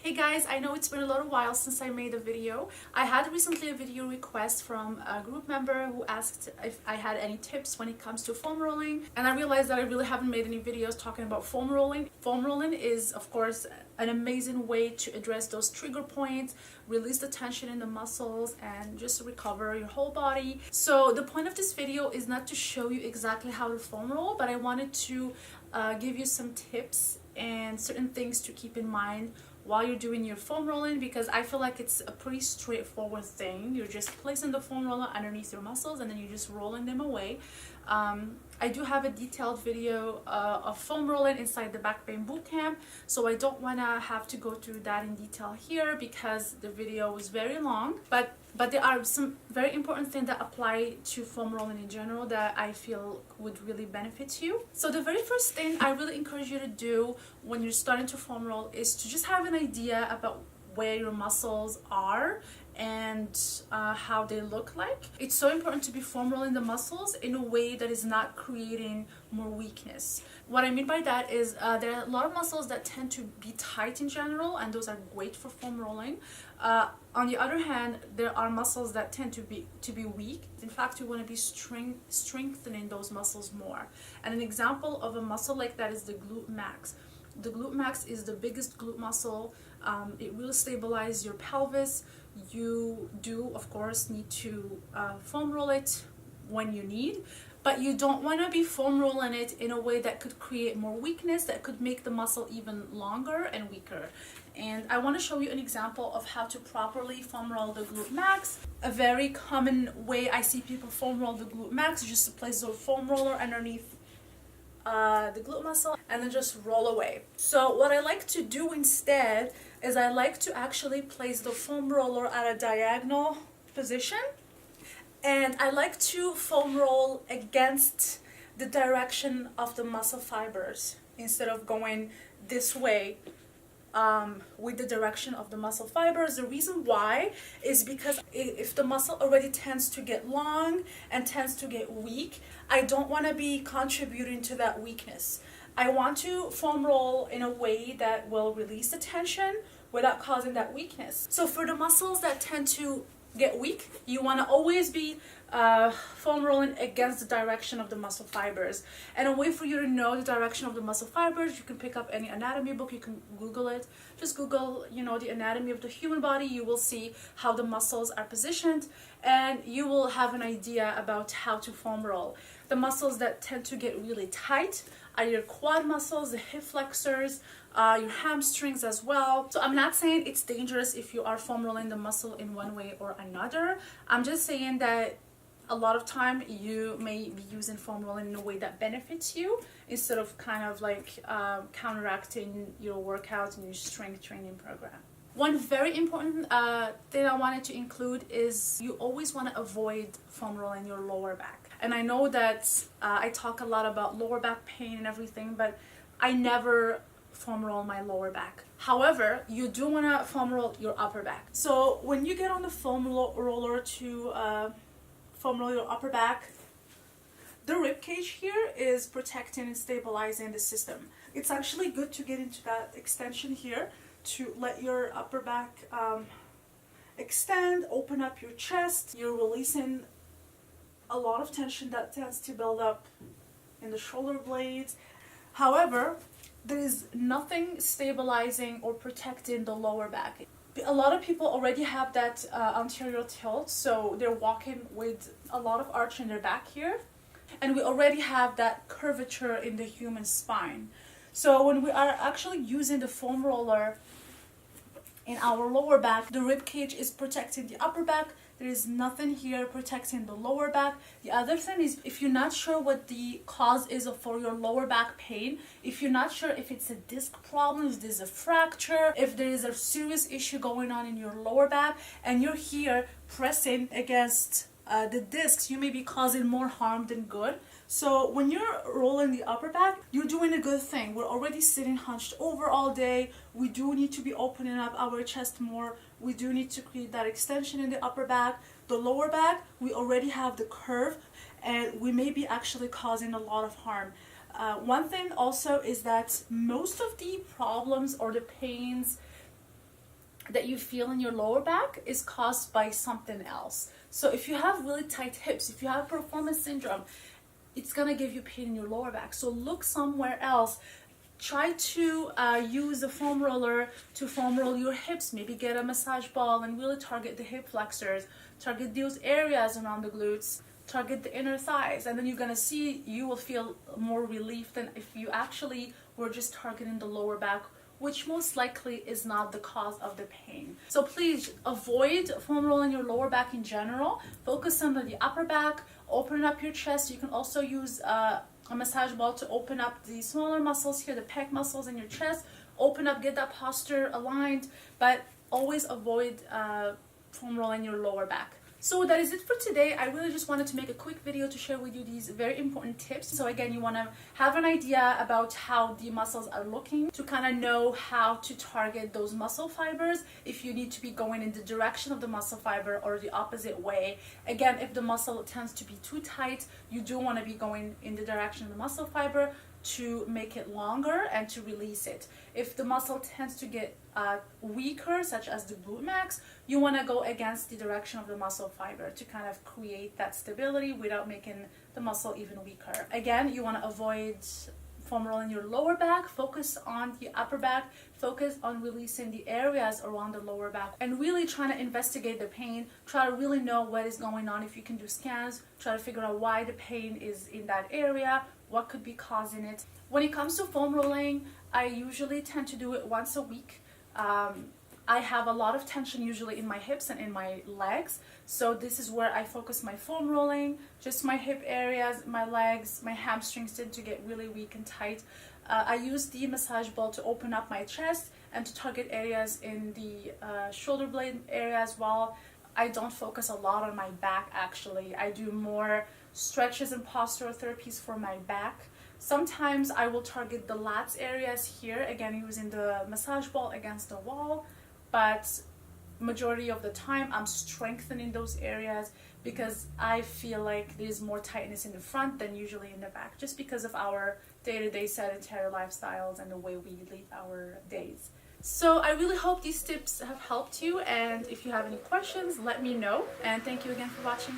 Hey guys, I know it's been a little while since I made a video. I had recently a video request from a group member who asked if I had any tips when it comes to foam rolling, and I realized that I really haven't made any videos talking about foam rolling. Foam rolling is, of course, an amazing way to address those trigger points, release the tension in the muscles, and just recover your whole body. So the point of this video is not to show you exactly how to foam roll, but I wanted to give you some tips and certain things to keep in mind while you're doing your foam rolling, because I feel like it's a pretty straightforward thing. You're just placing the foam roller underneath your muscles and then you're just rolling them away. I do have a detailed video of foam rolling inside the back pain bootcamp, so I don't want to have to go through that in detail here because the video was very long, but there are some very important things that apply to foam rolling in general that I feel would really benefit you. So the very first thing I really encourage you to do when you're starting to foam roll is to just have an idea about where your muscles are and how they look like. It's so important to be foam rolling the muscles in a way that is not creating more weakness. What I mean by that is there are a lot of muscles that tend to be tight in general, and those are great for foam rolling. On the other hand, there are muscles that tend to be weak. In fact, you want to be strengthening those muscles more. And an example of a muscle like that is the glute max. The glute max is the biggest glute muscle. It will stabilize your pelvis. You do, of course, need to foam roll it when you need, but you don't want to be foam rolling it in a way that could create more weakness, that could make the muscle even longer and weaker. And I want to show you an example of how to properly foam roll the glute max. A very common way I see people foam roll the glute max is just to place the foam roller underneath the glute muscle and then just roll away. So what I like to do instead is I like to actually place the foam roller at a diagonal position, and I like to foam roll against the direction of the muscle fibers instead of going this way with the direction of the muscle fibers. The reason why is because if the muscle already tends to get long and tends to get weak, I don't want to be contributing to that weakness. I want to foam roll in a way that will release the tension without causing that weakness. So for the muscles that tend to get weak, you want to always be foam rolling against the direction of the muscle fibers. And a way for you to know the direction of the muscle fibers, you can pick up any anatomy book, you can Google it. Just Google, the anatomy of the human body. You will see how the muscles are positioned, and you will have an idea about how to foam roll. The muscles that tend to get really tight are your quad muscles, the hip flexors, your hamstrings as well. So I'm not saying it's dangerous if you are foam rolling the muscle in one way or another. I'm just saying that a lot of time you may be using foam rolling in a way that benefits you instead of kind of like counteracting your workouts and your strength training program. One very important thing I wanted to include is you always want to avoid foam rolling your lower back. And I know that I talk a lot about lower back pain and everything, but I never foam roll my lower back. However, you do want to foam roll your upper back. So when you get on the foam roller to foam roll your upper back, the rib cage here is protecting and stabilizing the system. It's actually good to get into that extension here to let your upper back extend, open up your chest. You're releasing a lot of tension that tends to build up in the shoulder blades. However, there is nothing stabilizing or protecting the lower back. A lot of people already have that anterior tilt, so they're walking with a lot of arch in their back here, and we already have that curvature in the human spine. So when we are actually using the foam roller in our lower back, the rib cage is protecting the upper back. There is nothing here protecting the lower back. The other thing is, if you're not sure what the cause is for your lower back pain, if you're not sure if it's a disc problem, if there's a fracture, if there is a serious issue going on in your lower back, and you're here pressing against the discs, you may be causing more harm than good. So when you're rolling the upper back, you're doing a good thing. We're already sitting hunched over all day. We do need to be opening up our chest more. We do need to create that extension in the upper back. The lower back, we already have the curve, and we may be actually causing a lot of harm. One thing also is that most of the problems or the pains that you feel in your lower back is caused by something else. So if you have really tight hips, if you have performance syndrome, it's gonna give you pain in your lower back. So look somewhere else. Try to use a foam roller to foam roll your hips. Maybe get a massage ball and really target the hip flexors, target those areas around the glutes, target the inner thighs, and then you're gonna see you will feel more relief than if you actually were just targeting the lower back, which most likely is not the cause of the pain. So please avoid foam rolling your lower back in general. Focus on the upper back, open up your chest. You can also use a massage ball to open up the smaller muscles here, the pec muscles in your chest. Open up, get that posture aligned, but always avoid foam rolling your lower back. So that is it for today. I really just wanted to make a quick video to share with you these very important tips. So again, you want to have an idea about how the muscles are looking to kind of know how to target those muscle fibers, if you need to be going in the direction of the muscle fiber or the opposite way. Again, if the muscle tends to be too tight, you do want to be going in the direction of the muscle fiber to make it longer and to release it. If the muscle tends to get weaker, such as the glute max, you want to go against the direction of the muscle fiber to kind of create that stability without making the muscle even weaker. Again, you want to avoid foam rolling your lower back. Focus on the upper back. Focus on releasing the areas around the lower back and really trying to investigate the pain. Try to really know what is going on. If you can do scans, try to figure out why the pain is in that area, what could be causing it. When it comes to foam rolling, I usually tend to do it once a week. I have a lot of tension usually in my hips and in my legs, so this is where I focus my foam rolling, just my hip areas, my legs, my hamstrings tend to get really weak and tight. I use the massage ball to open up my chest and to target areas in the shoulder blade area as well. I don't focus a lot on my back actually. I do more stretches and postural therapies for my back. Sometimes I will target the lats areas here, again using the massage ball against the wall, but majority of the time I'm strengthening those areas because I feel like there's more tightness in the front than usually in the back, just because of our day-to-day sedentary lifestyles and the way we live our days. So I really hope these tips have helped you, and if you have any questions, let me know, and thank you again for watching.